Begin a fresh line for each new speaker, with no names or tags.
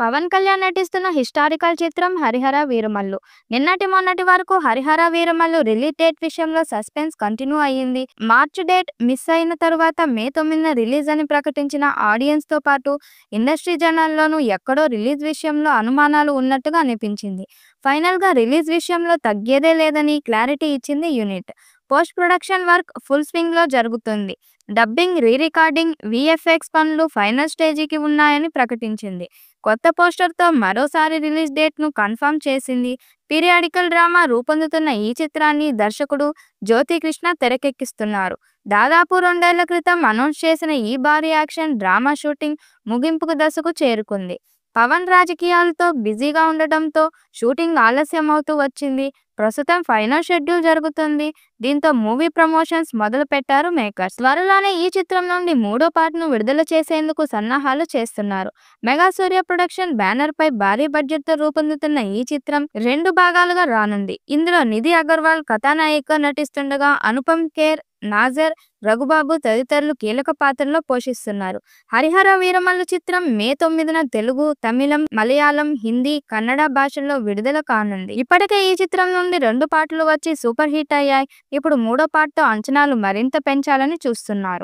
పవన్ కళ్యాణ్ నటిస్తున్న హిస్టారికల్ చిత్రం 'హరిహర వీరమల్లు'. నిన్నటి మొన్నటి వరకు 'హరిహర వీరమల్లు' రిలీజ్ డేట్ విషయంలో సస్పెన్స్ కంటిన్యూ అయ్యింది. మార్చ్ డేట్ మిస్ అయిన తరువాత మే 9న రిలీజ్ అని ప్రకటించిన ఆడియన్స్తో పాటు ఇండస్ట్రీ జనాల్లోనూ ఎక్కడో రిలీజ్ విషయంలో అనుమానాలు ఉన్నట్టుగా అనిపించింది. ఫైనల్గా రిలీజ్ విషయంలో తగ్గేదే లేదని క్లారిటీ ఇచ్చింది unit. Post production work full స్వింగ్లో జరుగుతుంది. డబ్బింగ్, రీ రికార్డింగ్, వీఎఫ్ఎక్స్ పనులు ఫైనల్ స్టేజికి ఉన్నాయని ప్రకటించింది. కొత్త పోస్టర్తో మరోసారి రిలీజ్ డేట్ను కన్ఫర్మ్ చేసింది. పీరియాడికల్ డ్రామా రూపొందుతున్న ఈ చిత్రాన్ని దర్శకుడు జ్యోతికృష్ణ తెరకెక్కిస్తున్నారు. దాదాపు 2 ఏళ్ల క్రితం అనౌన్స్ చేసిన ఈ భారీ యాక్షన్ డ్రామా షూటింగ్ ముగింపు దశకు చేరుకుంది. పవన్ రాజకీయాలతో బిజీగా ఉండటంతో షూటింగ్ ఆలస్యమవుతూ వచ్చింది. ప్రస్తుతం ఫైనల్ షెడ్యూల్ జరుగుతుంది. దీంతో మూవీ ప్రమోషన్స్ మొదలు పెట్టారు మేకర్స్. త్వరలోనే ఈ చిత్రం నుండి 3వ పార్ట్ను విడుదల చేసేందుకు సన్నాహాలు చేస్తున్నారు. మెగా సూర్య ప్రొడక్షన్ బ్యానర్ పై భారీ బడ్జెట్తో రూపొందుతున్న ఈ చిత్రం 2 భాగాలుగా రానుంది. ఇందులో నిధి అగర్వాల్ కథానాయికగా నటిస్తుండగా అనుపమ్ ఖేర్, నాజర్, రఘుబాబు తదితరులు కీలక పాత్రల్లో పోషిస్తున్నారు. 'హరిహర వీరమల్లు' చిత్రం మే 9న తెలుగు, తమిళం, మలయాళం, హిందీ, కన్నడ భాషల్లో విడుదల కానుంది. ఇప్పటికే ఈ చిత్రం నుండి 2 పార్టులు వచ్చి సూపర్ హిట్ అయ్యాయి. ఇప్పుడు 3వ పార్ట్తో అంచనాలు మరింత పెంచాలని చూస్తున్నారు.